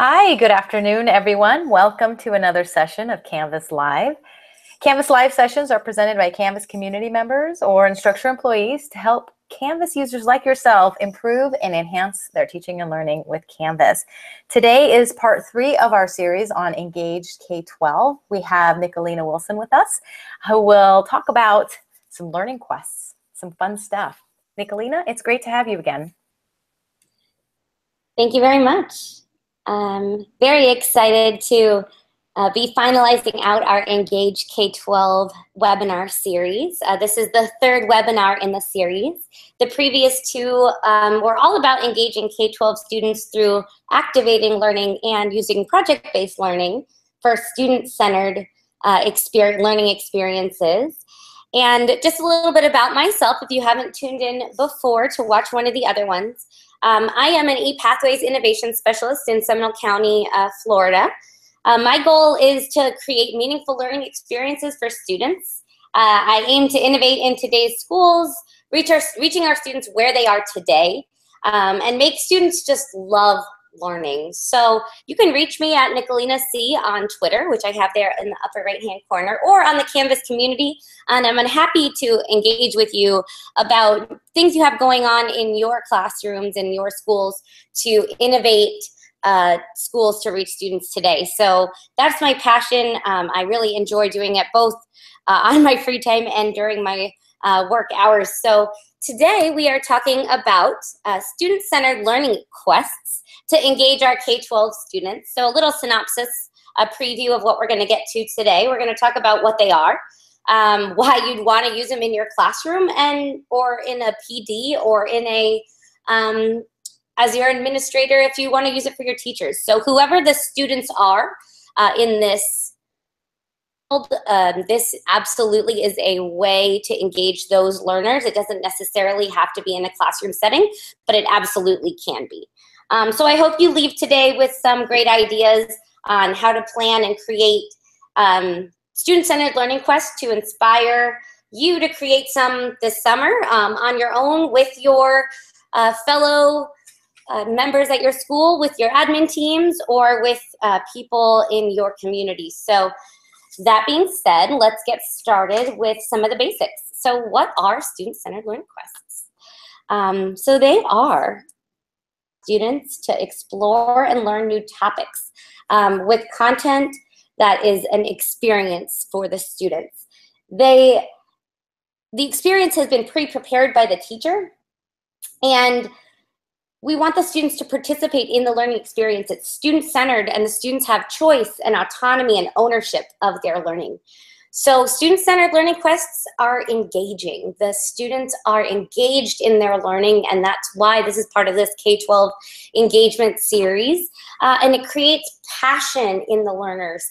Hi, good afternoon, everyone. Welcome to another session of Canvas Live. Canvas Live sessions are presented by Canvas community members or instructor employees to help Canvas users like yourself improve and enhance their teaching and learning with Canvas. Today is part 3 of our series on Engaged K-12. We have Nicolina Wilson with us, who will talk about some learning quests, some fun stuff. Nicolina, it's great to have you again. Thank you very much. I'm very excited to be finalizing out our Engage K-12 webinar series. This is the 3rd webinar in the series. The previous 2 were all about engaging K-12 students through activating learning and using project-based learning for student-centered learning experiences. And just a little bit about myself, if you haven't tuned in before to watch one of the other ones. I am an ePathways Innovation Specialist in Seminole County, Florida. My goal is to create meaningful learning experiences for students. I aim to innovate in today's schools, reaching our students where they are today, and make students just love learning. So you can reach me at Nicolina C on Twitter, which I have there in the upper right-hand corner, or on the Canvas community. And I'm happy to engage with you about things you have going on in your classrooms and your schools to innovate schools to reach students today. So that's my passion. I really enjoy doing it both on my free time and during my work hours. So today we are talking about student-centered learning quests to engage our K-12 students. So a little synopsis, a preview of what we're going to get to today. We're going to talk about what they are, why you'd want to use them in your classroom or in a PD or in a, as your administrator, if you want to use it for your teachers. So whoever the students are in this, this absolutely is a way to engage those learners. It doesn't necessarily have to be in a classroom setting, but it absolutely can be. So I hope you leave today with some great ideas on how to plan and create student-centered learning quests to inspire you to create some this summer on your own with your fellow members at your school, with your admin teams, or with people in your community. So that being said, let's get started with some of the basics. So what are student-centered learning quests? So they are students to explore and learn new topics with content that is an experience for the students. The experience has been pre-prepared by the teacher, and we want the students to participate in the learning experience. It's student-centered, and the students have choice and autonomy and ownership of their learning. So student-centered learning quests are engaging. The students are engaged in their learning, and that's why this is part of this K-12 engagement series. And it creates passion in the learners.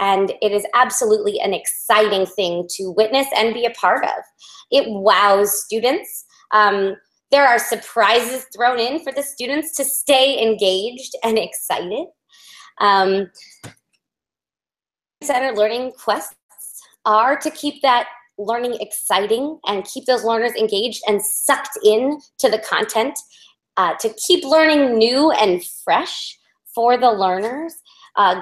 And it is absolutely an exciting thing to witness and be a part of. It wows students. There are surprises thrown in for the students to stay engaged and excited. Student-centered learning quests are to keep that learning exciting and keep those learners engaged and sucked in to the content, to keep learning new and fresh for the learners.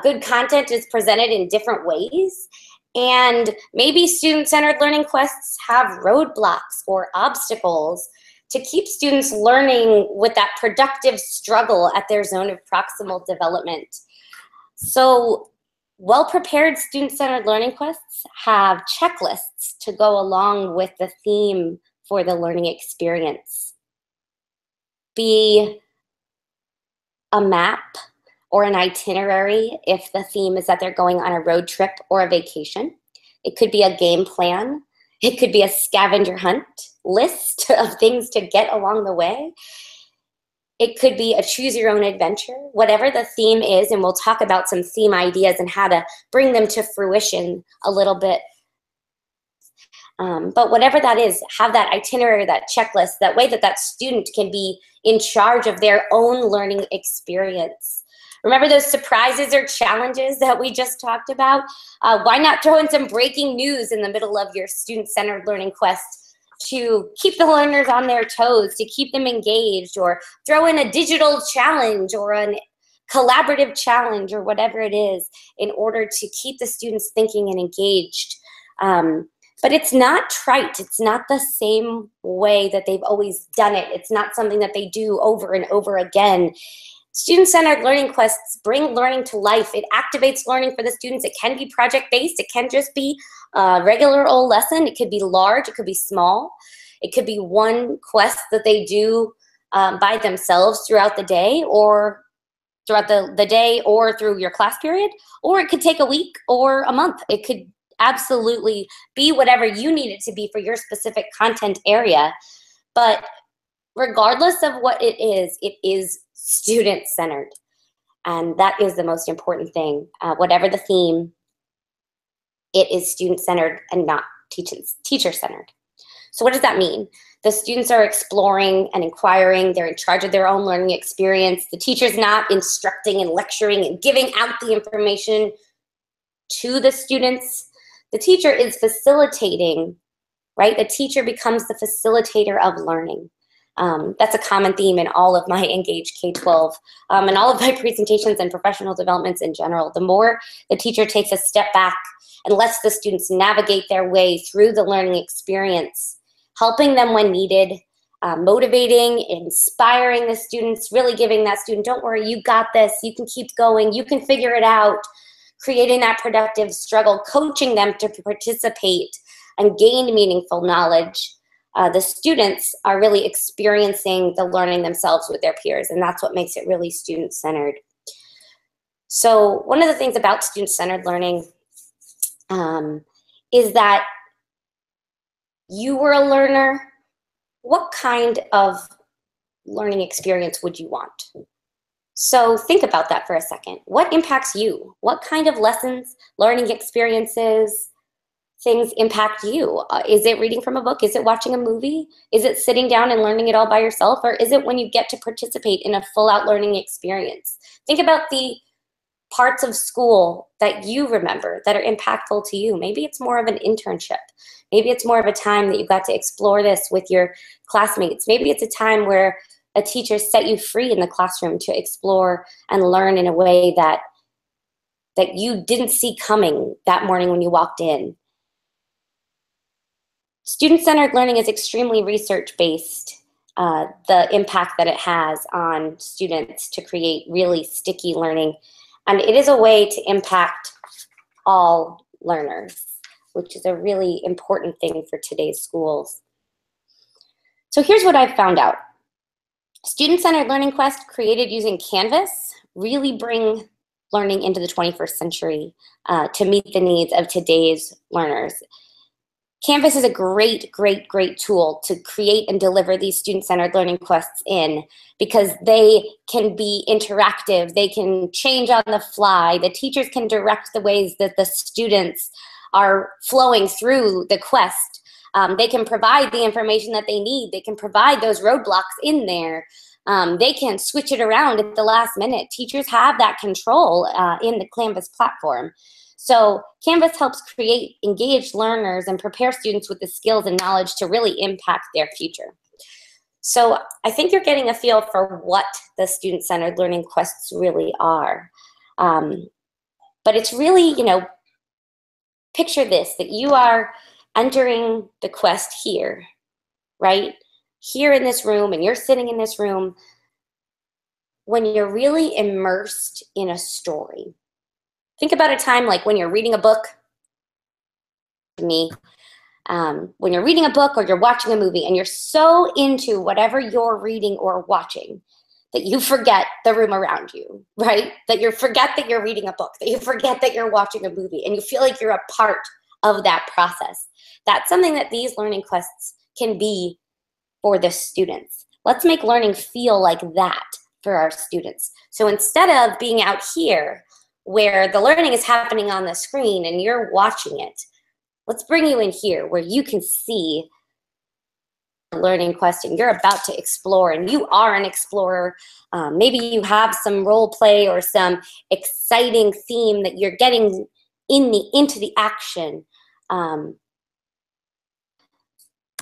Good content is presented in different ways, and maybe student-centered learning quests have roadblocks or obstacles to keep students learning with that productive struggle at their zone of proximal development. So well-prepared student-centered learning quests have checklists to go along with the theme for the learning experience. Be a map or an itinerary if the theme is that they're going on a road trip or a vacation. It could be a game plan. It could be a scavenger hunt list of things to get along the way. It could be a choose your own adventure, whatever the theme is, and we'll talk about some theme ideas and how to bring them to fruition a little bit. But whatever that is, have that itinerary, that checklist, that way that that student can be in charge of their own learning experience. Remember those surprises or challenges that we just talked about? Why not throw in some breaking news in the middle of your student-centered learning quest to keep the learners on their toes, to keep them engaged, or throw in a digital challenge or a collaborative challenge or whatever it is in order to keep the students thinking and engaged. But it's not trite. It's not the same way that they've always done it. It's not something that they do over and over again. Student-centered learning quests bring learning to life. It activates learning for the students. It can be project-based. It can just be a regular old lesson. It could be large. It could be small. It could be one quest that they do by themselves throughout the day, or throughout the day, or through your class period. Or it could take a week or a month. It could absolutely be whatever you need it to be for your specific content area. But regardless of what it is student-centered. And that is the most important thing. Whatever the theme, it is student-centered and not teacher-centered. So what does that mean? The students are exploring and inquiring. They're in charge of their own learning experience. The teacher's not instructing and lecturing and giving out the information to the students. The teacher is facilitating, right? The teacher becomes the facilitator of learning. That's a common theme in all of my Engage K-12 and all of my presentations and professional developments in general. The more the teacher takes a step back and lets the students navigate their way through the learning experience, helping them when needed, motivating, inspiring the students, really giving that student, don't worry, you got this, you can keep going, you can figure it out, creating that productive struggle, coaching them to participate and gain meaningful knowledge. The students are really experiencing the learning themselves with their peers, and that's what makes it really student-centered. So one of the things about student-centered learning is that you were a learner. What kind of learning experience would you want? So think about that for a second. What impacts you? What kind of lessons, learning experiences, things impact you? Is it reading from a book? Is it watching a movie? Is it sitting down and learning it all by yourself? Or is it when you get to participate in a full-out learning experience? Think about the parts of school that you remember that are impactful to you. Maybe it's more of an internship. Maybe it's more of a time that you got to explore this with your classmates. Maybe it's a time where a teacher set you free in the classroom to explore and learn in a way that you didn't see coming that morning when you walked in. Student-centered learning is extremely research-based, the impact that it has on students to create really sticky learning. And it is a way to impact all learners, which is a really important thing for today's schools. So here's what I've found out. Student-centered learning quests created using Canvas really bring learning into the 21st century to meet the needs of today's learners. Canvas is a great, great, great tool to create and deliver these student-centered learning quests in, because they can be interactive, they can change on the fly, the teachers can direct the ways that the students are flowing through the quest. They can provide the information that they need, they can provide those roadblocks in there. They can switch it around at the last minute. Teachers have that control in the Canvas platform. So Canvas helps create engaged learners and prepare students with the skills and knowledge to really impact their future. So I think you're getting a feel for what the student-centered learning quests really are. But it's really, picture this, that you are entering the quest here, right? Here in this room, and you're sitting in this room when you're really immersed in a story. Think about a time like when you're reading a book, when you're reading a book or you're watching a movie and you're so into whatever you're reading or watching that you forget the room around you, right? That you forget that you're reading a book, that you forget that you're watching a movie, and you feel like you're a part of that process. That's something that these learning quests can be for the students. Let's make learning feel like that for our students. So instead of being out here where the learning is happening on the screen and you're watching it, let's bring you in here where you can see the learning question you're about to explore, and you are an explorer. Maybe you have some role play or some exciting theme that you're getting into the action.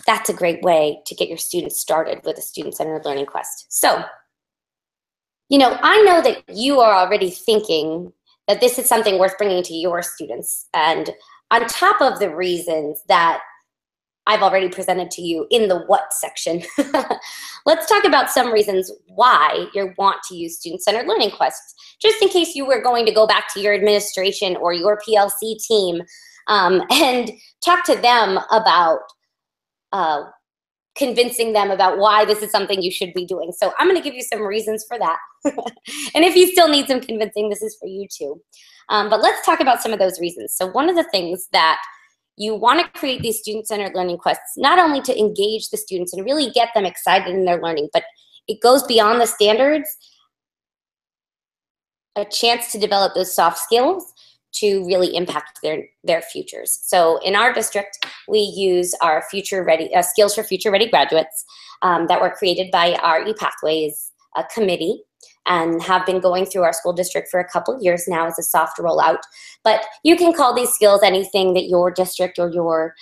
That's a great way to get your students started with a student-centered learning quest. So You know, I know that you are already thinking that this is something worth bringing to your students. And on top of the reasons that I've already presented to you in the what section, let's talk about some reasons why you want to use student-centered learning quests, just in case you were going to go back to your administration or your PLC team and talk to them about convincing them about why this is something you should be doing. So I'm going to give you some reasons for that. And if you still need some convincing, this is for you too. But let's talk about some of those reasons. So one of the things that you want to create these student-centered learning quests, not only to engage the students and really get them excited in their learning, but it goes beyond the standards, a chance to develop those soft skills to really impact their futures. So in our district, we use our Future Ready Skills for Future Ready graduates that were created by our ePathways committee and have been going through our school district for a couple of years now as a soft rollout. But you can call these skills anything that your district or your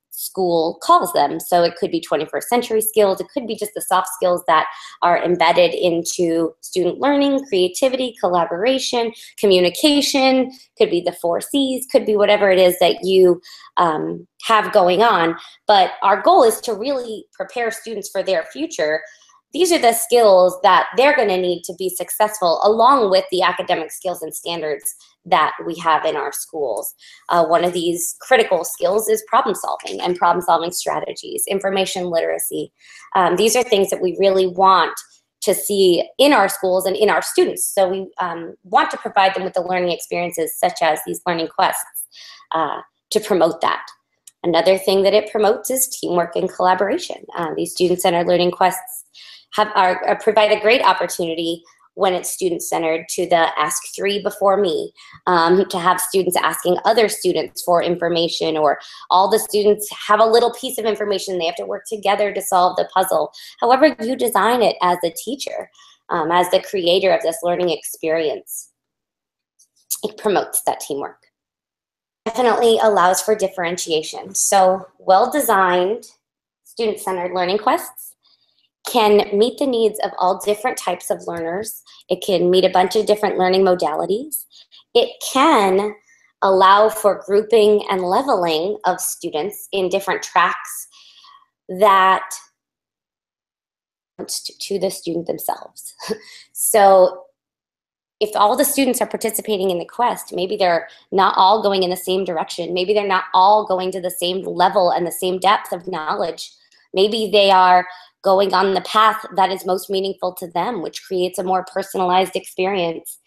school calls them. So it could be 21st century skills. It could be just the soft skills that are embedded into student learning, creativity, collaboration, communication, could be the 4 C's, could be whatever it is that you have going on. But our goal is to really prepare students for their future. These are the skills that they're going to need to be successful, along with the academic skills and standards that we have in our schools. One of these critical skills is problem solving and problem solving strategies, information literacy. These are things that we really want to see in our schools and in our students. So we want to provide them with the learning experiences such as these learning quests to promote that. Another thing that it promotes is teamwork and collaboration. These student-centered learning quests provide a great opportunity when it's student-centered to the ask 3 before me, to have students asking other students for information, or all the students have a little piece of information. They have to work together to solve the puzzle. However you design it as a teacher, as the creator of this learning experience, it promotes that teamwork. Definitely allows for differentiation. So well-designed student-centered learning quests can meet the needs of all different types of learners. It can meet a bunch of different learning modalities. It can allow for grouping and leveling of students in different tracks that to the student themselves. So if all the students are participating in the quest, maybe they're not all going in the same direction. Maybe they're not all going to the same level and the same depth of knowledge. Maybe they are going on the path that is most meaningful to them, which creates a more personalized experience.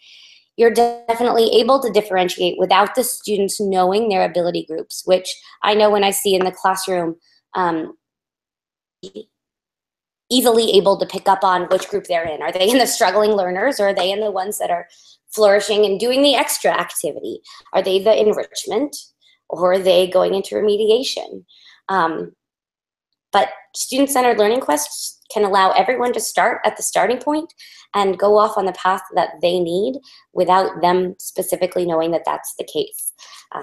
You're definitely able to differentiate without the students knowing their ability groups, which I know when I see in the classroom, easily able to pick up on which group they're in. Are they in the struggling learners, or are they in the ones that are flourishing and doing the extra activity? Are they the enrichment, or are they going into remediation? But student-centered learning quests can allow everyone to start at the starting point and go off on the path that they need without them specifically knowing that that's the case.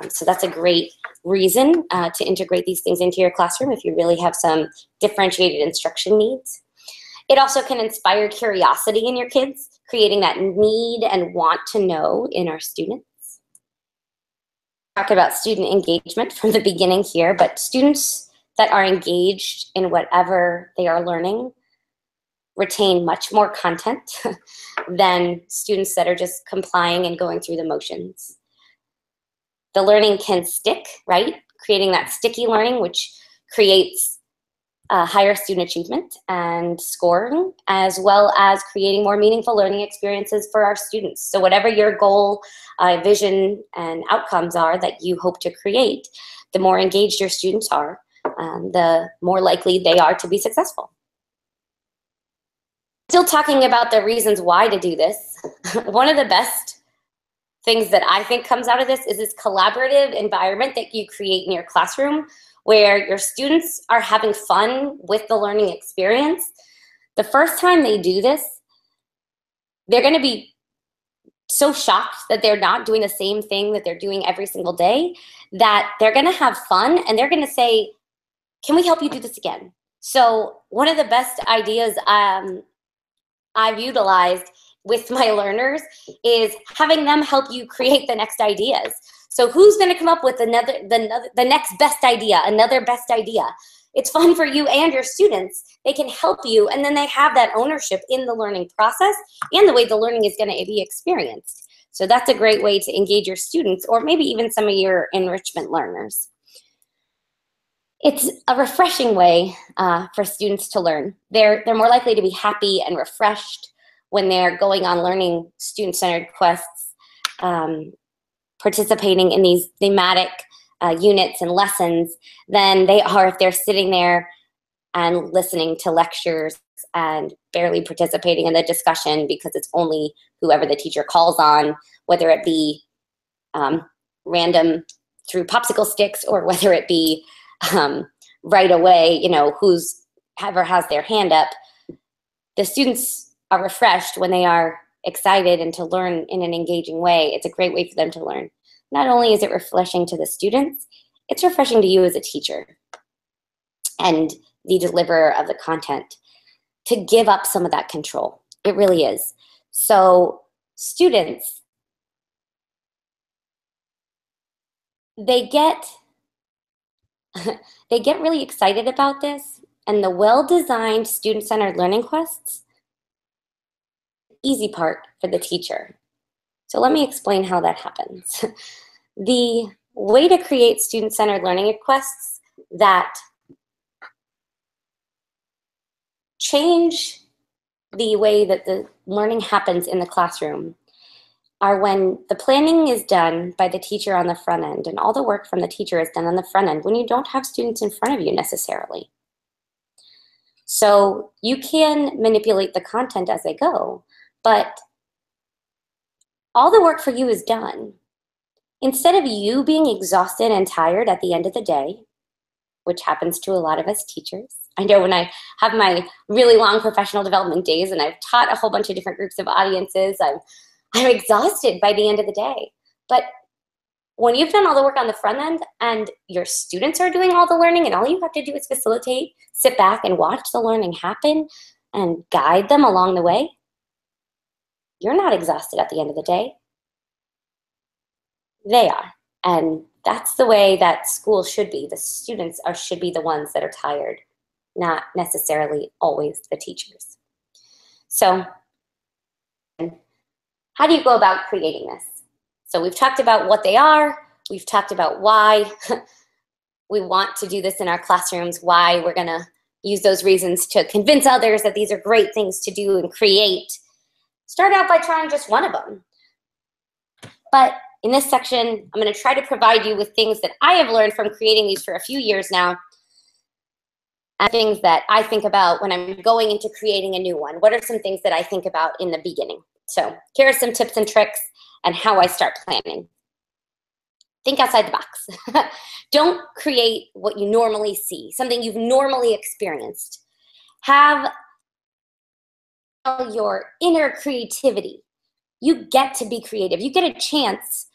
So that's a great reason to integrate these things into your classroom if you really have some differentiated instruction needs. It also can inspire curiosity in your kids, creating that need and want to know in our students. Talk about student engagement from the beginning here, but students that are engaged in whatever they are learning retain much more content than students that are just complying and going through the motions. The learning can stick, right? Creating that sticky learning, which creates higher student achievement and scoring, as well as creating more meaningful learning experiences for our students. So whatever your goal, vision, and outcomes are that you hope to create, the more engaged your students are, the more likely they are to be successful. Still talking about the reasons why to do this, one of the best things that I think comes out of this is this collaborative environment that you create in your classroom where your students are having fun with the learning experience. The first time they do this, they're going to be so shocked that they're not doing the same thing that they're doing every single day, that they're going to have fun and they're going to say, can we help you do this again? So one of the best ideas I've utilized with my learners is having them help you create the next ideas. So who's going to come up with the next best idea, another best idea? It's fun for you and your students. They can help you, and then they have that ownership in the learning process and the way the learning is going to be experienced. So that's a great way to engage your students, or maybe even some of your enrichment learners. It's a refreshing way for students to learn. They're more likely to be happy and refreshed when they're going on learning student-centered quests, participating in these thematic units and lessons than they are if they're sitting there and listening to lectures and barely participating in the discussion because it's only whoever the teacher calls on, whether it be random through popsicle sticks or whether it be right away, you know, whoever has their hand up. The students are refreshed when they are excited and to learn in an engaging way. It's a great way for them to learn. Not only is it refreshing to the students, it's refreshing to you as a teacher and the deliverer of the content to give up some of that control. It really is. So students, they get really excited about this, and the well-designed student-centered learning quests, easy part for the teacher. So let me explain how that happens. The way to create student-centered learning quests that change the way that the learning happens in the classroom are when the planning is done by the teacher on the front end, and all the work from the teacher is done on the front end when you don't have students in front of you necessarily. So you can manipulate the content as they go, but all the work for you is done. Instead of you being exhausted and tired at the end of the day, which happens to a lot of us teachers. I know when I have my really long professional development days and I've taught a whole bunch of different groups of audiences, I'm exhausted by the end of the day. But when you've done all the work on the front end and your students are doing all the learning and all you have to do is facilitate, sit back and watch the learning happen and guide them along the way, you're not exhausted at the end of the day. They are. And that's the way that school should be. The students should be the ones that are tired, not necessarily always the teachers. So how do you go about creating this? So we've talked about what they are. We've talked about why we want to do this in our classrooms, why we're going to use those reasons to convince others that these are great things to do and create. Start out by trying just one of them. But in this section, I'm going to try to provide you with things that I have learned from creating these for a few years now, and things that I think about when I'm going into creating a new one. What are some things that I think about in the beginning? So here are some tips and tricks and how I start planning. Think outside the box. Don't create what you normally see, something you've normally experienced. Have your inner creativity. You get to be creative. You get a chance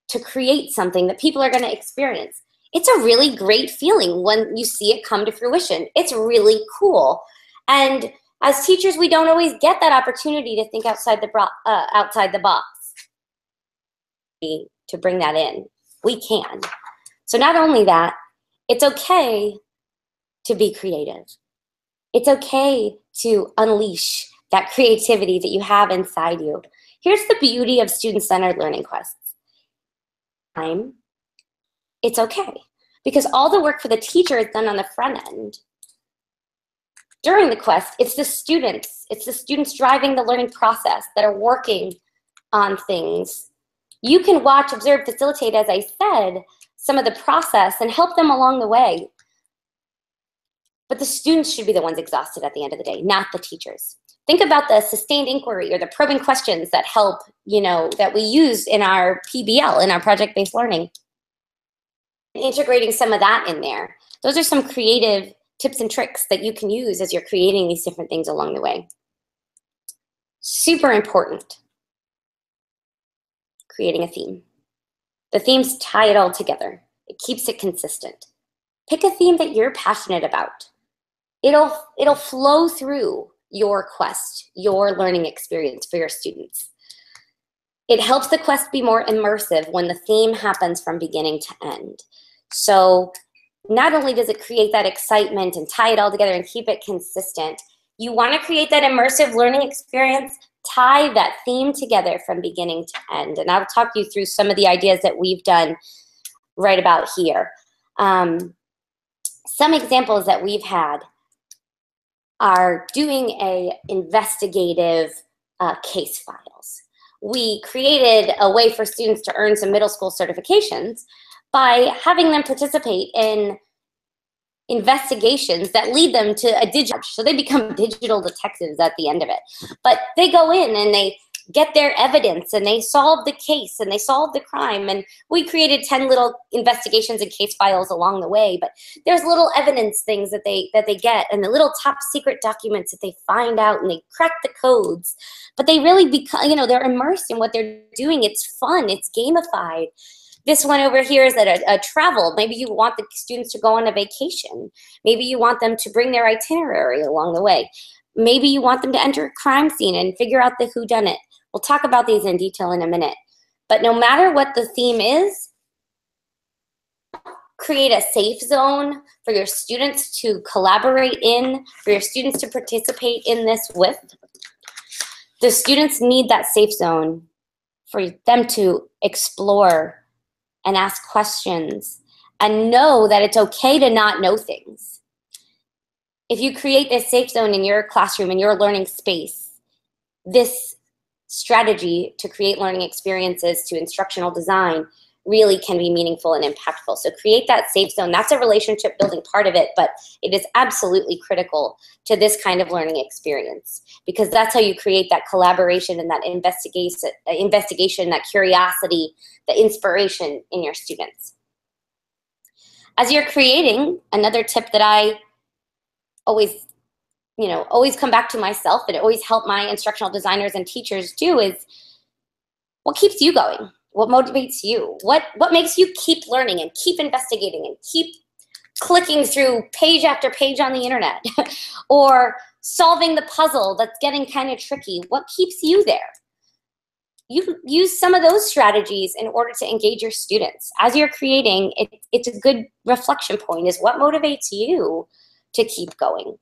to create something that people are going to experience. It's a really great feeling when you see it come to fruition. It's really cool. And as teachers, we don't always get that opportunity to think outside the box, to bring that in. We can. So not only that, it's okay to be creative. It's okay to unleash that creativity that you have inside you. Here's the beauty of student-centered learning quests. It's okay, because all the work for the teacher is done on the front end. During the quest, it's the students driving the learning process that are working on things. You can watch, observe, facilitate, as I said, some of the process and help them along the way. But the students should be the ones exhausted at the end of the day, not the teachers. Think about the sustained inquiry or the probing questions that help, that we use in our PBL, in our project-based learning. Integrating some of that in there. Those are some creative tips and tricks that you can use as you're creating these different things along the way. Super important. Creating a theme. The themes tie it all together. It keeps it consistent. Pick a theme that you're passionate about. It'll flow through your quest, your learning experience for your students. It helps the quest be more immersive when the theme happens from beginning to end. So not only does it create that excitement and tie it all together and keep it consistent, you want to create that immersive learning experience, tie that theme together from beginning to end. And I'll talk you through some of the ideas that we've done right about here. Some examples that we've had are doing a investigative case files. We created a way for students to earn some middle school certifications by having them participate in investigations that lead them to a digital, so they become digital detectives at the end of it. But they go in and they get their evidence and they solve the case and they solve the crime. And we created 10 little investigations and case files along the way, but there's little evidence things that they get and the little top secret documents that they find out and they crack the codes. But they really become, you know, they're immersed in what they're doing. It's fun, it's gamified. This one over here is at a travel. Maybe you want the students to go on a vacation. Maybe you want them to bring their itinerary along the way. Maybe you want them to enter a crime scene and figure out the whodunit. We'll talk about these in detail in a minute. But no matter what the theme is, create a safe zone for your students to collaborate in, for your students to participate in this with. The students need that safe zone for them to explore and ask questions and know that it's okay to not know things. If you create this safe zone in your classroom, in your learning space, this strategy to create learning experiences to instructional design really can be meaningful and impactful. So create that safe zone. That's a relationship building part of it, but it is absolutely critical to this kind of learning experience because that's how you create that collaboration and that investigation, that curiosity, the inspiration in your students. As you're creating, another tip that I always come back to myself and always help my instructional designers and teachers do is what keeps you going? What motivates you? What makes you keep learning and keep investigating and keep clicking through page after page on the internet or solving the puzzle that's getting kind of tricky? What keeps you there? You use some of those strategies in order to engage your students. As you're creating, it's a good reflection point is what motivates you to keep going.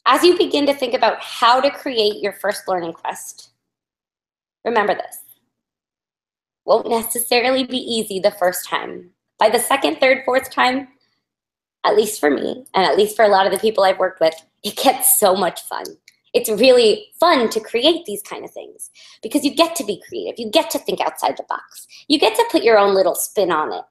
As you begin to think about how to create your first learning quest, remember this. Won't necessarily be easy the first time. By the second, third, fourth time, at least for me, and at least for a lot of the people I've worked with, it gets so much fun. It's really fun to create these kind of things because you get to be creative. You get to think outside the box. You get to put your own little spin on it.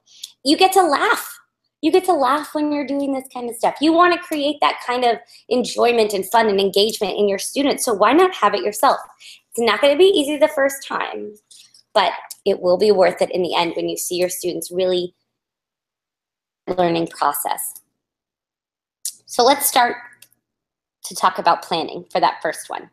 You get to laugh. You get to laugh when you're doing this kind of stuff. You want to create that kind of enjoyment and fun and engagement in your students, so why not have it yourself? It's not going to be easy the first time, but it will be worth it in the end when you see your students really learning process. So let's start to talk about planning for that first one.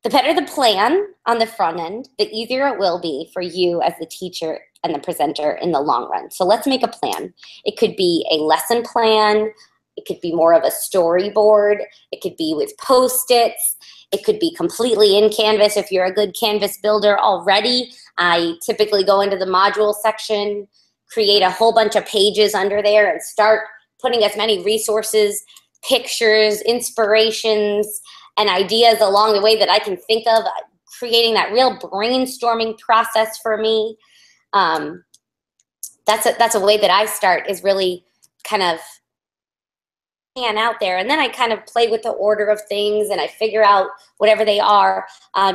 The better the plan on the front end, the easier it will be for you as the teacher and the presenter in the long run. So let's make a plan. It could be a lesson plan. It could be more of a storyboard. It could be with Post-its. It could be completely in Canvas if you're a good Canvas builder already. I typically go into the module section, create a whole bunch of pages under there and start putting as many resources, pictures, inspirations, and ideas along the way that I can think of, creating that real brainstorming process for me. That's a way that I start, is really kind of pan out there, and then I kind of play with the order of things and I figure out whatever they are.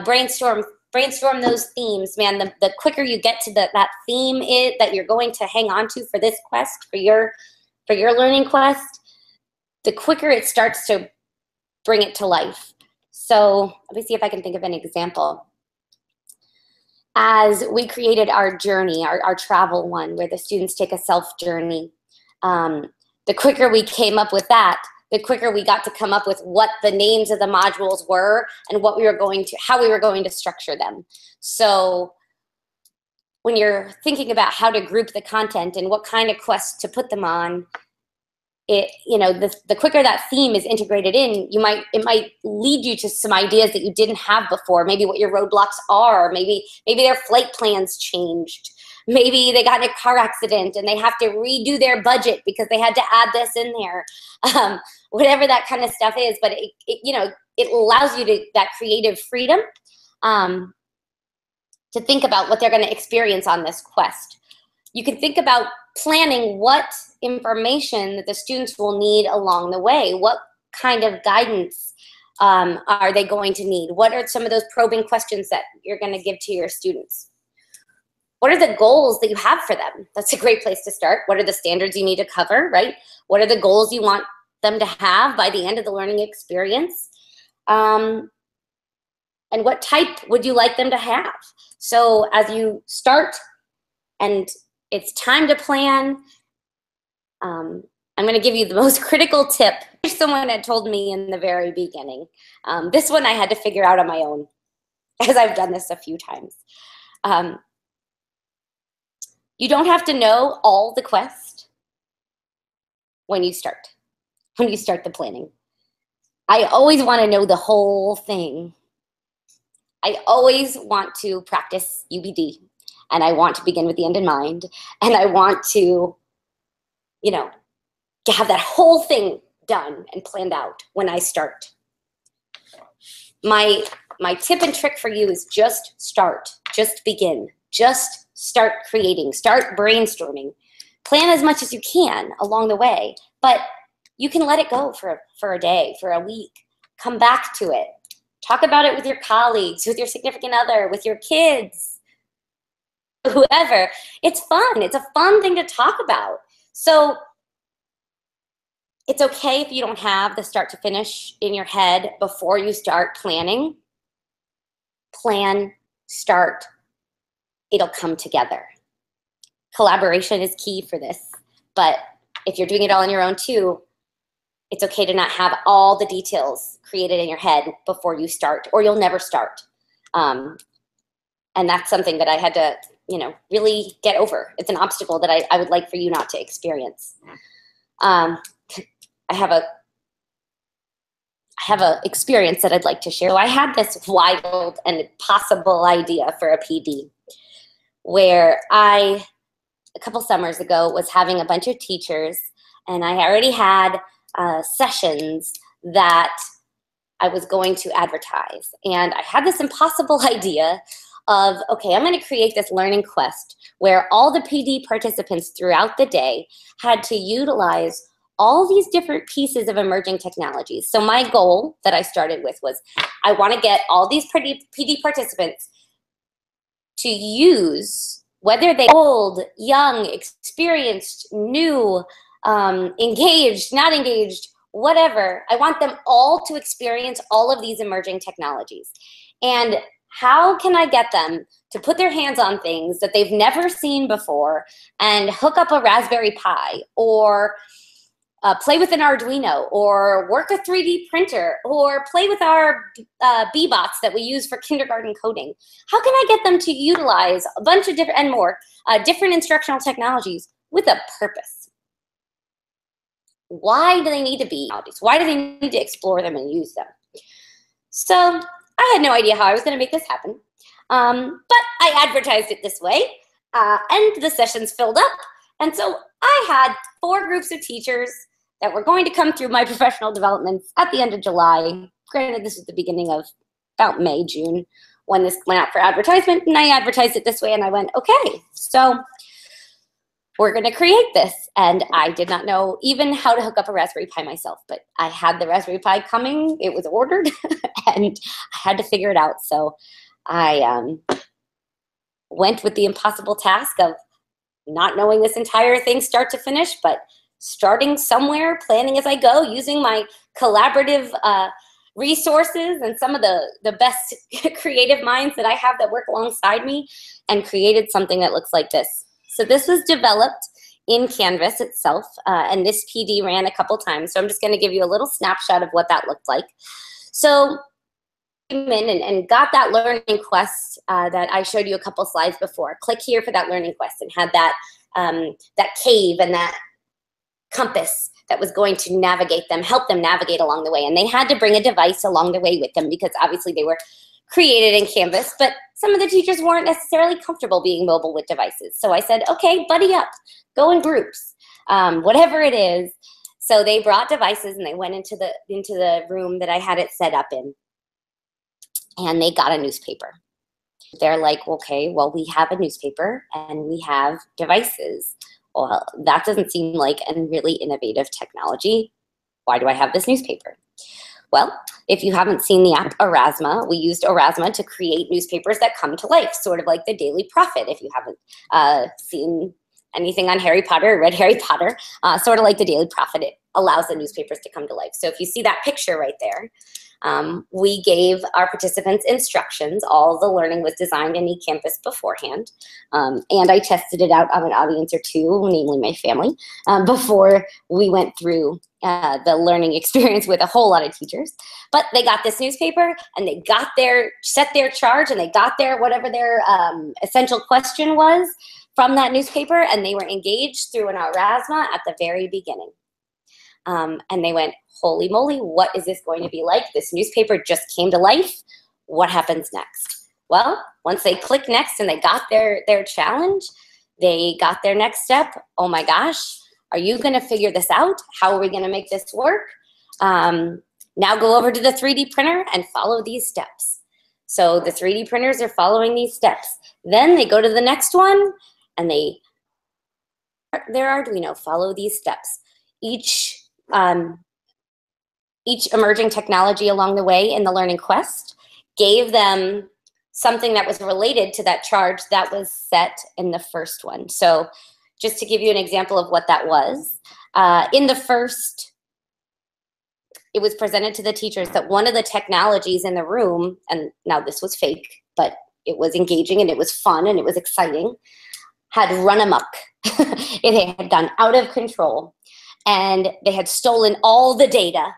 Brainstorm those themes, man. The quicker you get to that theme that you're going to hang on to for this quest, for your learning quest, the quicker it starts to bring it to life. So let me see if I can think of an example. As we created our journey, our travel one, where the students take a self journey, the quicker we came up with that, the quicker we got to come up with what the names of the modules were and how we were going to structure them. So when you're thinking about how to group the content and what kind of quests to put them on, the quicker that theme is integrated in, it might lead you to some ideas that you didn't have before. Maybe what your roadblocks are. Maybe their flight plans changed. Maybe they got in a car accident and they have to redo their budget because they had to add this in there. Whatever that kind of stuff is, but it allows you that creative freedom to think about what they're going to experience on this quest. You can think about planning what information that the students will need along the way. What kind of guidance are they going to need? What are some of those probing questions that you're going to give to your students? What are the goals that you have for them? That's a great place to start. What are the standards you need to cover, right? What are the goals you want them to have by the end of the learning experience? And what type would you like them to have? So as you start and it's time to plan, I'm going to give you the most critical tip. Someone had told me in the very beginning. This one I had to figure out on my own, as I've done this a few times. You don't have to know all the quest when you start the planning. I always want to know the whole thing. I always want to practice UBD, and I want to begin with the end in mind, and I want to, to have that whole thing done and planned out when I start. My tip and trick for you is just start, just begin, just start creating, start brainstorming. Plan as much as you can along the way, but you can let it go for a day, for a week. Come back to it. Talk about it with your colleagues, with your significant other, with your kids, whoever. It's fun. It's a fun thing to talk about. So it's okay if you don't have the start to finish in your head before you start planning. Plan, start, it'll come together. Collaboration is key for this, but if you're doing it all on your own too, it's okay to not have all the details created in your head before you start, or you'll never start. And that's something that I had to, really get over. It's an obstacle that I would like for you not to experience. I have a experience that I'd like to share. So I had this wild and possible idea for a PD where a couple summers ago, was having a bunch of teachers, and I already had sessions that I was going to advertise. And I had this impossible idea of, okay, I'm going to create this learning quest where all the PD participants throughout the day had to utilize all these different pieces of emerging technologies. So my goal that I started with was, I want to get all these PD participants to use, whether they're old, young, experienced, new, engaged, not engaged, whatever. I want them all to experience all of these emerging technologies. And how can I get them to put their hands on things that they've never seen before and hook up a Raspberry Pi, or play with an Arduino, or work a 3D printer, or play with our B-bots that we use for kindergarten coding? How can I get them to utilize a bunch of different, and more, different instructional technologies with a purpose? Why do they need to be? Why do they need to explore them and use them? So I had no idea how I was going to make this happen, but I advertised it this way, and the sessions filled up. And so I had 4 groups of teachers that were going to come through my professional developments at the end of July. Granted, this was the beginning of about May, June, when this went out for advertisement, and I advertised it this way, and I went, okay, so we're going to create this. And I did not know even how to hook up a Raspberry Pi myself, but I had the Raspberry Pi coming. It was ordered, and I had to figure it out. So I went with the impossible task of not knowing this entire thing start to finish, but starting somewhere, planning as I go, using my collaborative resources and some of the best creative minds that I have that work alongside me, and created something that looks like this. So this was developed in Canvas itself, and this PD ran a couple times. So I'm just going to give you a little snapshot of what that looked like. So I came in and got that learning quest that I showed you a couple slides before. Click here for that learning quest, and had that, that cave and that compass that was going to navigate them, help them navigate along the way. And they had to bring a device along the way with them because obviously they were created in Canvas, but some of the teachers weren't necessarily comfortable being mobile with devices. So I said, okay, buddy up, go in groups, whatever it is. So they brought devices and they went into the room that I had it set up in, and they got a newspaper. They're like, okay, well, we have a newspaper and we have devices. Well, that doesn't seem like a really innovative technology. Why do I have this newspaper? Well, if you haven't seen the app Erasma, we used Erasma to create newspapers that come to life, sort of like the Daily Prophet. If you haven't seen anything on Harry Potter or read Harry Potter, sort of like the Daily Prophet, it allows the newspapers to come to life. So if you see that picture right there, we gave our participants instructions. All the learning was designed in eCampus beforehand. And I tested it out on an audience or two, namely my family, before we went through the learning experience with a whole lot of teachers. But they got this newspaper and they got set their charge and they got whatever their essential question was from that newspaper, and they were engaged through an Erasma at the very beginning. And they went, holy moly, what is this going to be like? This newspaper just came to life. What happens next? Well, once they clicked next and they got their challenge, they got their next step. Oh my gosh, are you going to figure this out? How are we going to make this work? Now go over to the 3D printer and follow these steps. So the 3D printers are following these steps. Then they go to the next one and their Arduino follow these steps. Each emerging technology along the way in the learning quest gave them something that was related to that charge that was set in the first one. So just to give you an example of what that was, in the first, it was presented to the teachers that one of the technologies in the room, and now this was fake, but it was engaging and it was fun and it was exciting, had run amok. It had gone out of control. And they had stolen all the data.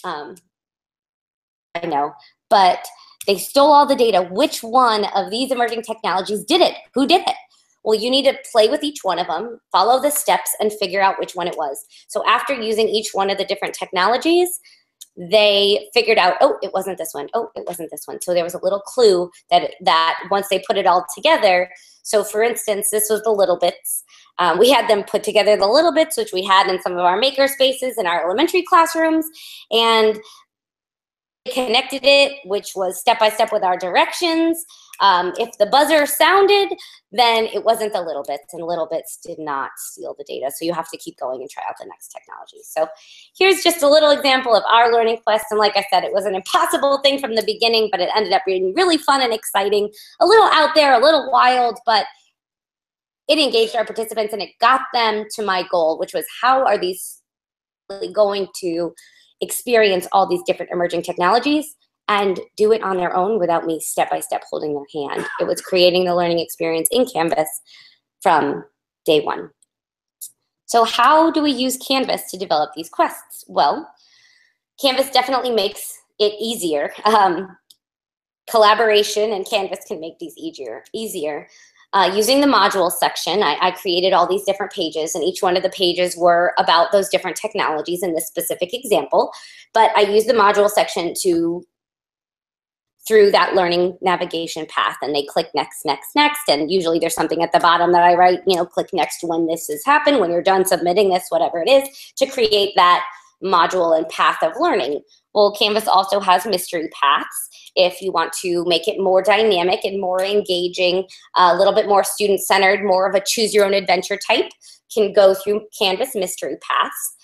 I know, but they stole all the data. Which one of these emerging technologies did it? Who did it? Well, you need to play with each one of them, follow the steps, and figure out which one it was. So after using each one of the different technologies, they figured out, oh, it wasn't this one. Oh, it wasn't this one. So there was a little clue that once they put it all together. So for instance, this was the little bits. We had them put together the little bits, which we had in some of our maker spaces in our elementary classrooms, and connected it, which was step-by-step with our directions. If the buzzer sounded, then it wasn't the little bits, and little bits did not steal the data. So you have to keep going and try out the next technology. So here's just a little example of our learning quest. And like I said, it was an impossible thing from the beginning, but it ended up being really fun and exciting, a little out there, a little wild, but it engaged our participants and it got them to my goal, which was how are these really going to experience all these different emerging technologies and do it on their own without me step-by-step holding their hand. It was creating the learning experience in Canvas from day one. So how do we use Canvas to develop these quests? Well, Canvas definitely makes it easier. Collaboration and Canvas can make these easier. Using the module section, I created all these different pages, and each one of the pages were about those different technologies in this specific example. But I used the module section through that learning navigation path, and they click next, next, next, and usually there's something at the bottom that I write, click next when this has happened, when you're done submitting this, whatever it is, to create that module and path of learning. Well, Canvas also has mystery paths. If you want to make it more dynamic and more engaging, a little bit more student-centered, more of a choose-your-own-adventure type, can go through Canvas mystery paths.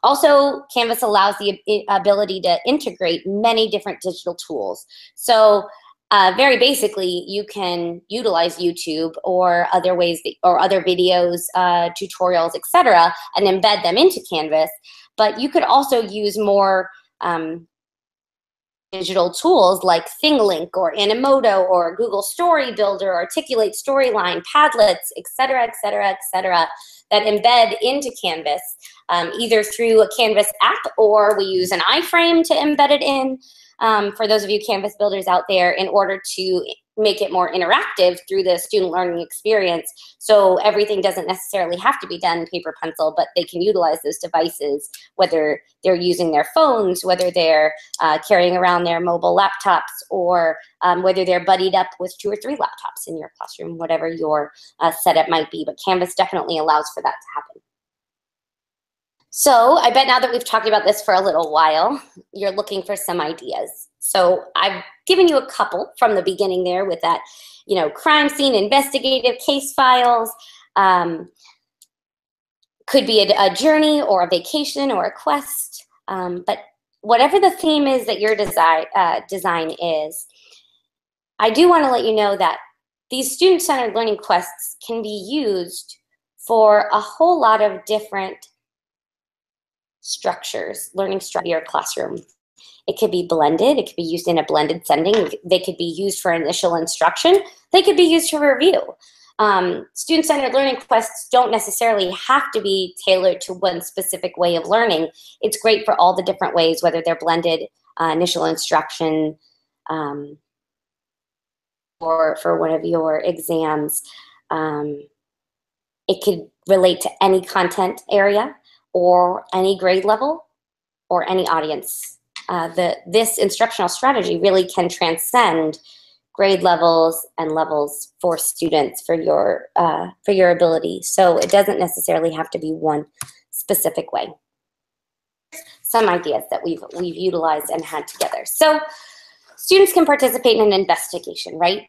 Also, Canvas allows the ability to integrate many different digital tools. So very basically, you can utilize YouTube or other ways or other videos, tutorials, etc., and embed them into Canvas. But you could also use more digital tools like ThingLink or Animoto or Google Story Builder, Articulate Storyline, Padlets, etc., that embed into Canvas, either through a Canvas app or we use an iframe to embed it in. For those of you Canvas builders out there, in order to make it more interactive through the student learning experience. So everything doesn't necessarily have to be done paper pencil, but they can utilize those devices, whether they're using their phones, whether they're carrying around their mobile laptops, or whether they're buddied up with 2 or 3 laptops in your classroom, whatever your setup might be. But Canvas definitely allows for that to happen. So I bet now that we've talked about this for a little while, you're looking for some ideas. So I've given you a couple from the beginning there with that, you know, crime scene, investigative case files. Could be a journey or a vacation or a quest. But whatever the theme is that your design is, I do want to let you know that these student-centered learning quests can be used for a whole lot of different structures, learning structure of your classroom. It could be blended. It could be used in a blended setting. They could be used for initial instruction. They could be used for review. Student-centered learning quests don't necessarily have to be tailored to one specific way of learning. It's great for all the different ways, whether they're blended, initial instruction, or for one of your exams. It could relate to any content area, or any grade level, or any audience. This instructional strategy really can transcend grade levels and levels for students for your ability. So it doesn't necessarily have to be one specific way. Some ideas that we've utilized and had together. So students can participate in an investigation, right?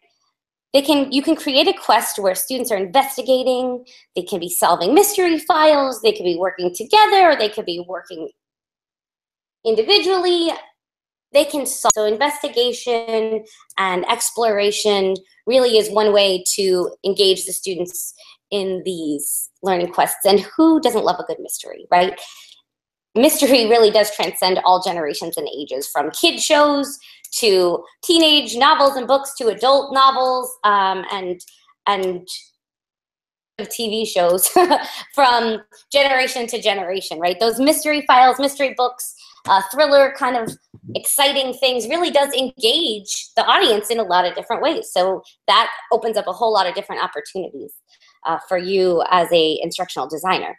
You can create a quest where students are investigating. They can be solving mystery files. They could be working together, or they could be working individually. They can solve. So investigation and exploration really is one way to engage the students in these learning quests. And who doesn't love a good mystery, right? Mystery really does transcend all generations and ages, from kid shows to teenage novels and books to adult novels, and TV shows from generation to generation, right? Those mystery files, mystery books, thriller kind of exciting things really does engage the audience in a lot of different ways. So that opens up a whole lot of different opportunities for you as a instructional designer.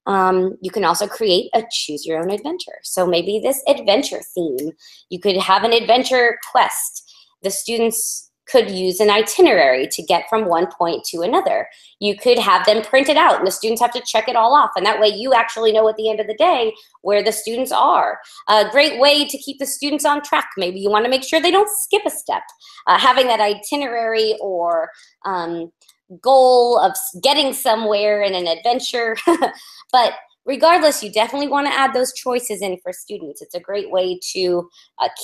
You can also create a choose your own adventure. So maybe this adventure theme, you could have an adventure quest. The students could use an itinerary to get from one point to another. You could have them print it out and the students have to check it all off. And that way you actually know at the end of the day where the students are. A great way to keep the students on track. Maybe you want to make sure they don't skip a step. Having that itinerary or goal of getting somewhere in an adventure. But regardless, you definitely want to add those choices in for students. It's a great way to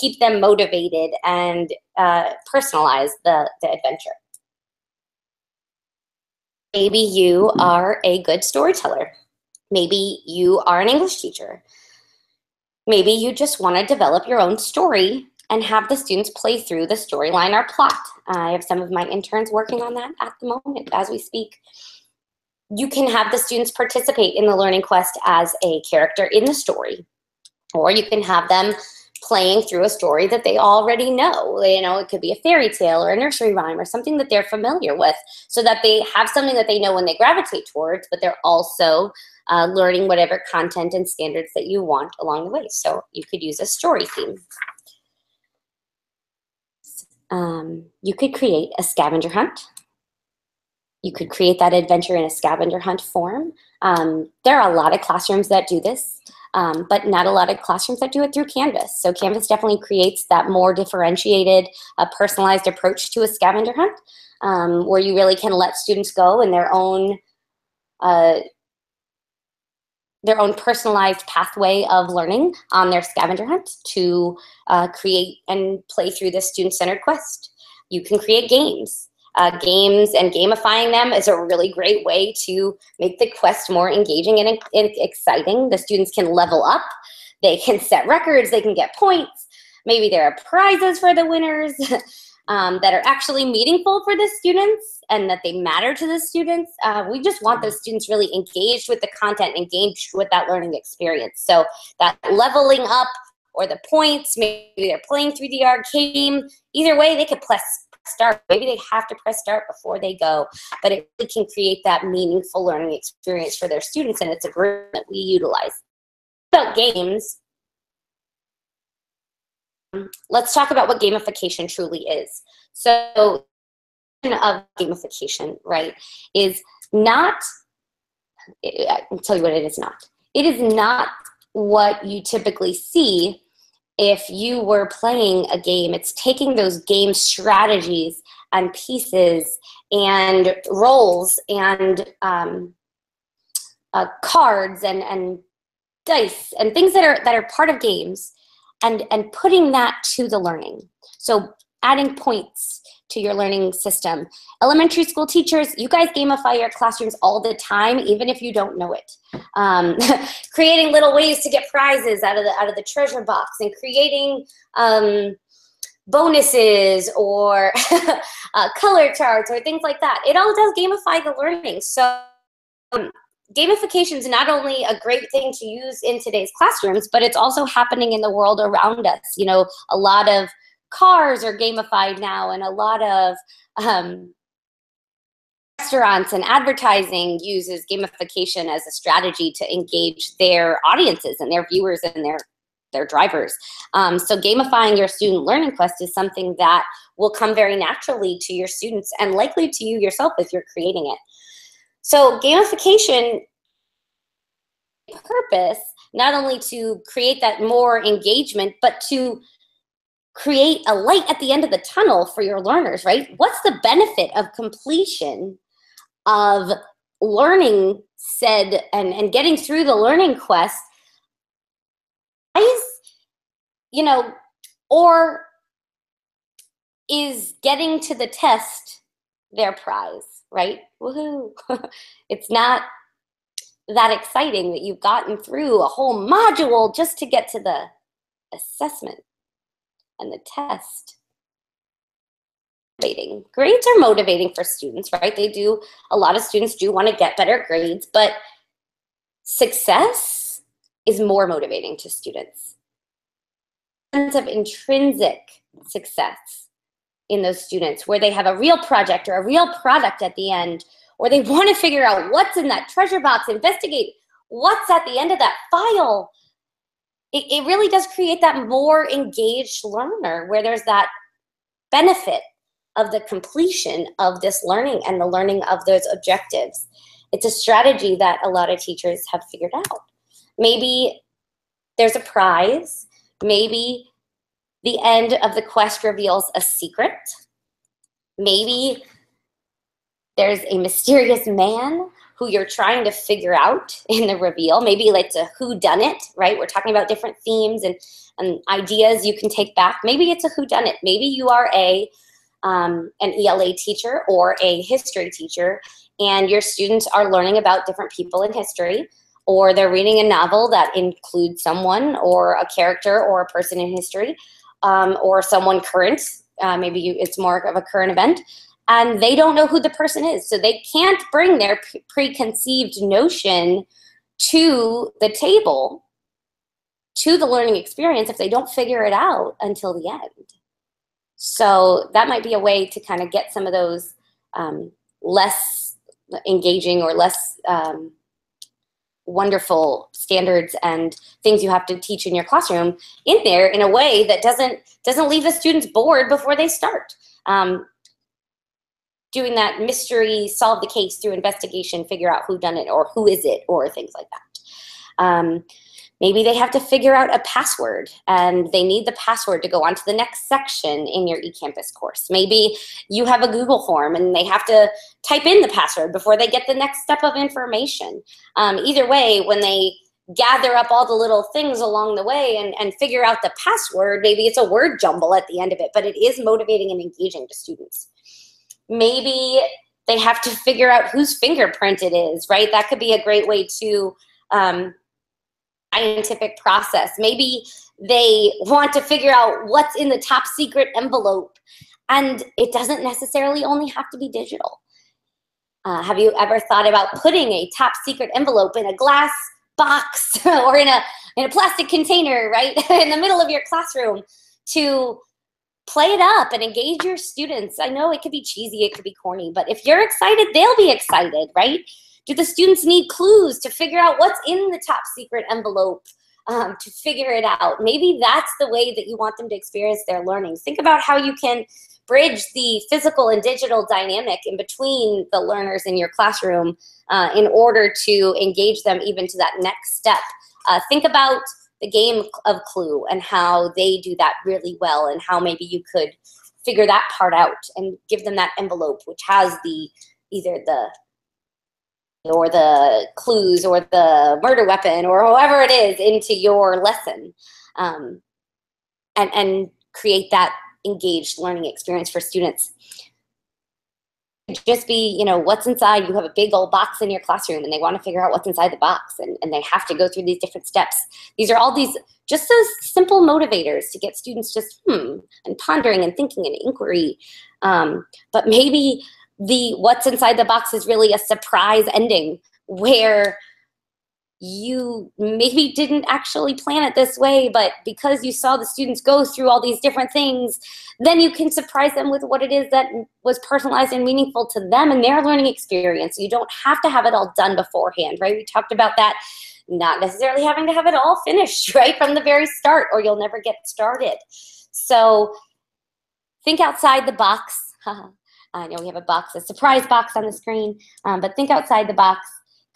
keep them motivated and personalize the adventure. Maybe you are a good storyteller. Maybe you are an English teacher. Maybe you just want to develop your own story and have the students play through the storyline or plot. I have some of my interns working on that at the moment as we speak. You can have the students participate in the learning quest as a character in the story, or you can have them playing through a story that they already know. You know, it could be a fairy tale or a nursery rhyme or something that they're familiar with, so that they have something that they know when they gravitate towards, but they're also learning whatever content and standards that you want along the way. So you could use a story theme. You could create a scavenger hunt. You could create that adventure in a scavenger hunt form. There are a lot of classrooms that do this, but not a lot of classrooms that do it through Canvas. So Canvas definitely creates that more differentiated, personalized approach to a scavenger hunt, where you really can let students go in their own personalized pathway of learning on their scavenger hunt to create and play through this student-centered quest. You can create games. Games and gamifying them is a really great way to make the quest more engaging and exciting. The students can level up. They can set records. They can get points. Maybe there are prizes for the winners that are actually meaningful for the students and that they matter to the students. We just want those students really engaged with the content, engaged with that learning experience. So that leveling up or the points, maybe they're playing through the arcade game. Either way, they could press start. Maybe they have to press start before they go, but it really can create that meaningful learning experience for their students, and it's a group that we utilize. About games, let's talk about what gamification truly is. So, of gamification, right, is not, I'll tell you what it is not. It is not what you typically see if you were playing a game. It's taking those game strategies and pieces and roles and cards and dice and things that are part of games and putting that to the learning. So adding points to your learning system. Elementary school teachers, you guys gamify your classrooms all the time, even if you don't know it. Creating little ways to get prizes out of the treasure box, and creating bonuses or color charts or things like that. It all does gamify the learning. So gamification is not only a great thing to use in today's classrooms, but it's also happening in the world around us. You know, a lot of cars are gamified now, and a lot of restaurants and advertising uses gamification as a strategy to engage their audiences and their viewers and their drivers. So gamifying your student learning quest is something that will come very naturally to your students and likely to you yourself if you're creating it. So gamification purpose, not only to create that more engagement, but to create a light at the end of the tunnel for your learners, right? What's the benefit of completion of learning said and getting through the learning quest? You know, or is getting to the test their prize, right? Woohoo. It's not that exciting that you've gotten through a whole module just to get to the assessment and the test. Grades are motivating for students, right? A lot of students do want to get better grades, but success is more motivating to students. Sense of intrinsic success in those students, where they have a real project or a real product at the end, or they want to figure out what's in that treasure box, investigate what's at the end of that file. It really does create that more engaged learner, where there's that benefit of the completion of this learning and the learning of those objectives. It's a strategy that a lot of teachers have figured out. Maybe there's a prize. Maybe the end of the quest reveals a secret. Maybe there's a mysterious man who you're trying to figure out in the reveal. Maybe like a whodunit, right? We're talking about different themes and ideas you can take back. Maybe it's a whodunit. Maybe you are an ELA teacher or a history teacher, and your students are learning about different people in history, or they're reading a novel that includes someone or a character or a person in history, or someone current. Maybe it's more of a current event. And they don't know who the person is. So they can't bring their preconceived notion to the table, to the learning experience, if they don't figure it out until the end. So that might be a way to kind of get some of those less engaging or less wonderful standards and things you have to teach in your classroom in there in a way that doesn't leave the students bored before they start. Doing that mystery, solve the case through investigation, figure out who done it or who is it, or things like that. Maybe they have to figure out a password and they need the password to go on to the next section in your eCampus course. Maybe you have a Google form and they have to type in the password before they get the next step of information. Either way, when they gather up all the little things along the way and figure out the password, maybe it's a word jumble at the end of it, but it is motivating and engaging to students. Maybe they have to figure out whose fingerprint it is, right? That could be a great way to scientific process. Maybe they want to figure out what's in the top secret envelope, and it doesn't necessarily only have to be digital. Have you ever thought about putting a top secret envelope in a glass box or in a plastic container, right, in the middle of your classroom to play it up and engage your students. I know it could be cheesy, it could be corny, but if you're excited, they'll be excited, right? Do the students need clues to figure out what's in the top secret envelope, to figure it out? Maybe that's the way that you want them to experience their learning. Think about how you can bridge the physical and digital dynamic in between the learners in your classroom in order to engage them even to that next step. Think about the game of Clue and how they do that really well, and how maybe you could figure that part out and give them that envelope which has either the clues or the murder weapon or whoever it is into your lesson, and create that engaged learning experience for students. Just be, you know, what's inside. You have a big old box in your classroom and they want to figure out what's inside the box, and they have to go through these different steps. These are all these just those simple motivators to get students just and pondering and thinking and inquiry. But maybe the what's inside the box is really a surprise ending where you maybe didn't actually plan it this way, but because you saw the students go through all these different things, then you can surprise them with what it is that was personalized and meaningful to them and their learning experience. You don't have to have it all done beforehand, right? We talked about that, not necessarily having to have it all finished, right, from the very start, or you'll never get started. So think outside the box. I know we have a surprise box on the screen, but think outside the box.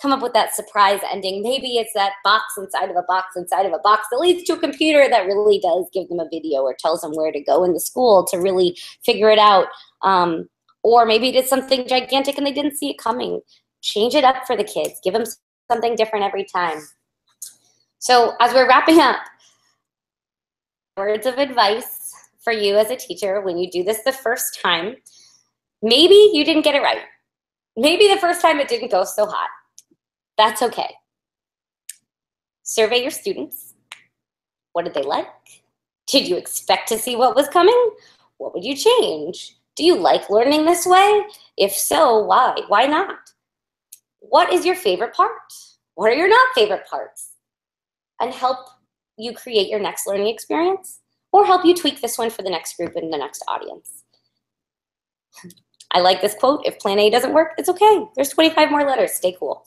Come up with that surprise ending. Maybe it's that box inside of a box inside of a box that leads to a computer that really does give them a video or tells them where to go in the school to really figure it out. Or maybe it is something gigantic and they didn't see it coming. Change it up for the kids. Give them something different every time. So as we're wrapping up, words of advice for you as a teacher when you do this the first time. Maybe you didn't get it right. Maybe the first time it didn't go so hot. That's okay. Survey your students. What did they like? Did you expect to see what was coming? What would you change? Do you like learning this way? If so, why? Why not? What is your favorite part? What are your not favorite parts? And help you create your next learning experience, or help you tweak this one for the next group and the next audience. I like this quote: if plan A doesn't work, it's okay. There's 25 more letters. Stay cool.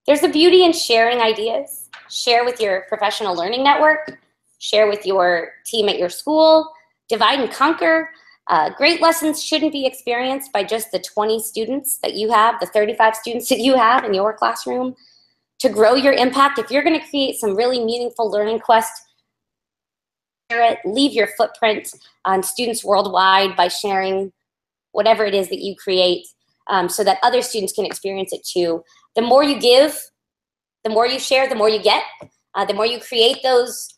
There's a beauty in sharing ideas. Share with your professional learning network. Share with your team at your school. Divide and conquer. Great lessons shouldn't be experienced by just the 20 students that you have, the 35 students that you have in your classroom. To grow your impact, if you're going to create some really meaningful learning quests, share it. Leave your footprint on students worldwide by sharing whatever it is that you create, so that other students can experience it too. The more you give, the more you share, the more you get. The more you create those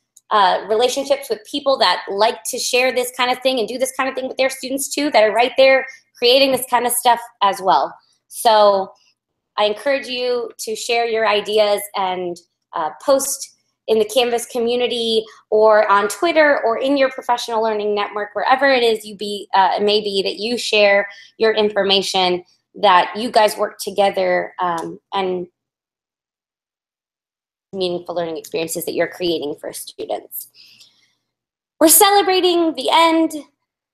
relationships with people that like to share this kind of thing and do this kind of thing with their students too, that are right there creating this kind of stuff as well. So I encourage you to share your ideas and post in the Canvas community or on Twitter or in your professional learning network, wherever it is it may be that you share your information, that you guys work together and meaningful learning experiences that you're creating for students. We're celebrating the end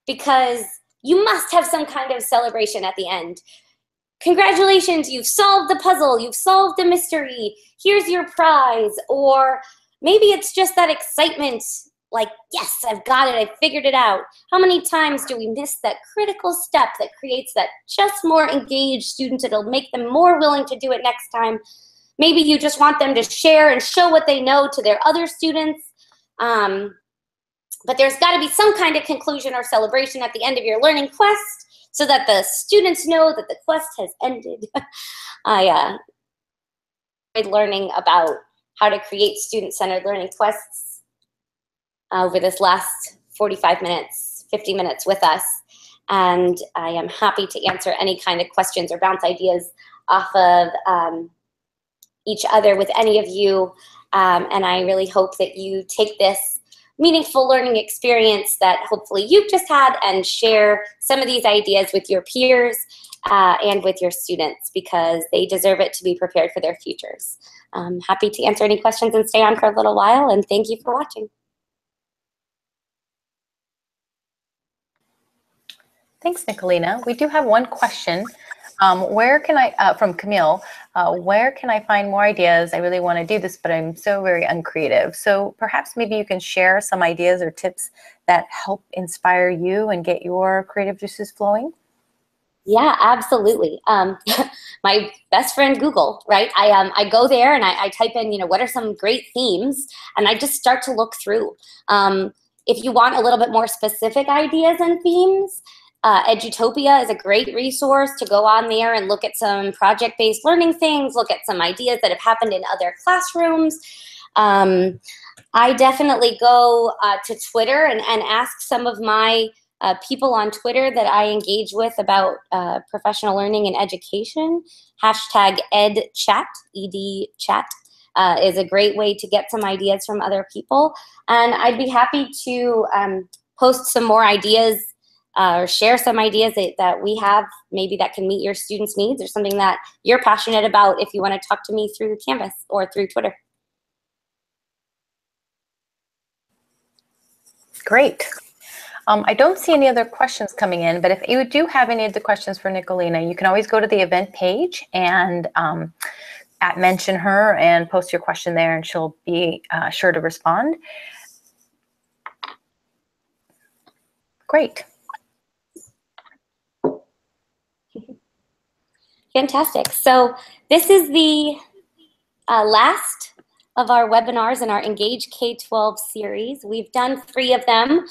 because you must have some kind of celebration at the end. Congratulations, you've solved the puzzle, you've solved the mystery, here's your prize. Or maybe it's just that excitement, like, yes, I've got it, I figured it out. How many times do we miss that critical step that creates that just more engaged students? It'll make them more willing to do it next time. Maybe you just want them to share and show what they know to their other students. But there's got to be some kind of conclusion or celebration at the end of your learning quest so that the students know that the quest has ended. I enjoyed learning about how to create student-centered learning quests over this last 45 minutes, 50 minutes with us. And I am happy to answer any kind of questions or bounce ideas off of each other with any of you. And I really hope that you take this meaningful learning experience that hopefully you've just had and share some of these ideas with your peers and with your students, because they deserve it to be prepared for their futures. I'm happy to answer any questions and stay on for a little while, and thank you for watching. Thanks, Nicolina. We do have one question. Where can I, from Camille, where can I find more ideas? I really want to do this, but I'm so very uncreative. So perhaps maybe you can share some ideas or tips that help inspire you and get your creative juices flowing. Yeah, absolutely. My best friend Google, right? I go there and I type in, what are some great themes, and I just start to look through. If you want a little bit more specific ideas and themes, Edutopia is a great resource to go on there and look at some project-based learning things, look at some ideas that have happened in other classrooms. I definitely go to Twitter and ask some of my people on Twitter that I engage with about professional learning and education. Hashtag EdChat, EDChat, is a great way to get some ideas from other people. And I'd be happy to post some more ideas or share some ideas that we have, maybe that can meet your students' needs or something that you're passionate about if you want to talk to me through Canvas or through Twitter. Great. I don't see any other questions coming in, but if you do have any of the questions for Nicolina, you can always go to the event page and mention her and post your question there, and she'll be sure to respond. Great. Fantastic. So this is the last of our webinars in our Engage K-12 series. We've done 3 of them.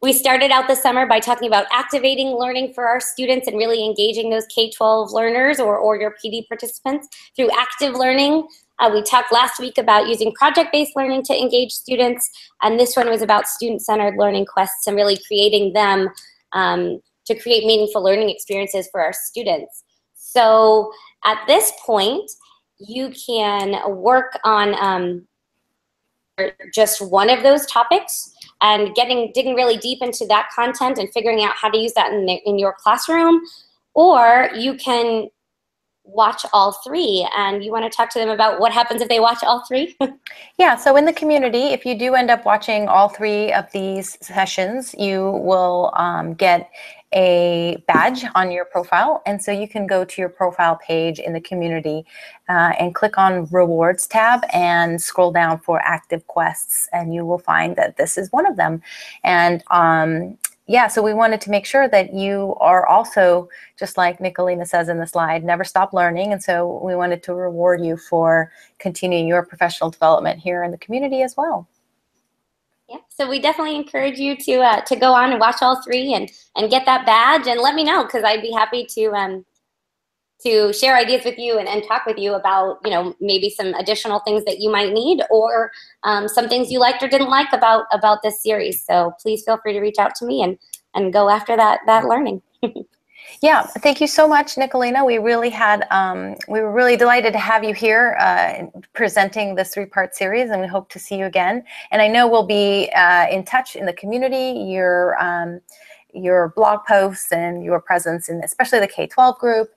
We started out the summer by talking about activating learning for our students and really engaging those K-12 learners or your PD participants through active learning. We talked last week about using project-based learning to engage students, and this one was about student-centered learning quests and really creating them to create meaningful learning experiences for our students. So at this point, you can work on just one of those topics and digging really deep into that content and figuring out how to use that in your classroom, or you can watch all 3. And you want to talk to them about what happens if they watch all 3? Yeah, so in the community, if you do end up watching all 3 of these sessions, you will get a badge on your profile, and so you can go to your profile page in the community and click on rewards tab and scroll down for active quests, and you will find that this is one of them. And yeah, so we wanted to make sure that you are also, just like Nicolina says in the slide, never stop learning, and so we wanted to reward you for continuing your professional development here in the community as well. Yeah, so we definitely encourage you to go on and watch all 3 and get that badge, and let me know, because I'd be happy to share ideas with you and talk with you about maybe some additional things that you might need, or some things you liked or didn't like about this series. So please feel free to reach out to me and go after that learning. Yeah, thank you so much, Nicolina. We really had, we were really delighted to have you here presenting this 3-part series, and we hope to see you again. And I know we'll be in touch in the community. Your blog posts and your presence in especially the K-12 group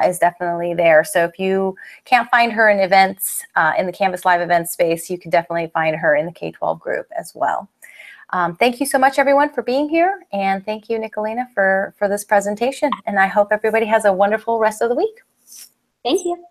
is definitely there. So if you can't find her in events, in the Canvas Live event space, you can definitely find her in the K-12 group as well. Thank you so much, everyone, for being here. And thank you, Nicolina, for this presentation. And I hope everybody has a wonderful rest of the week. Thank you.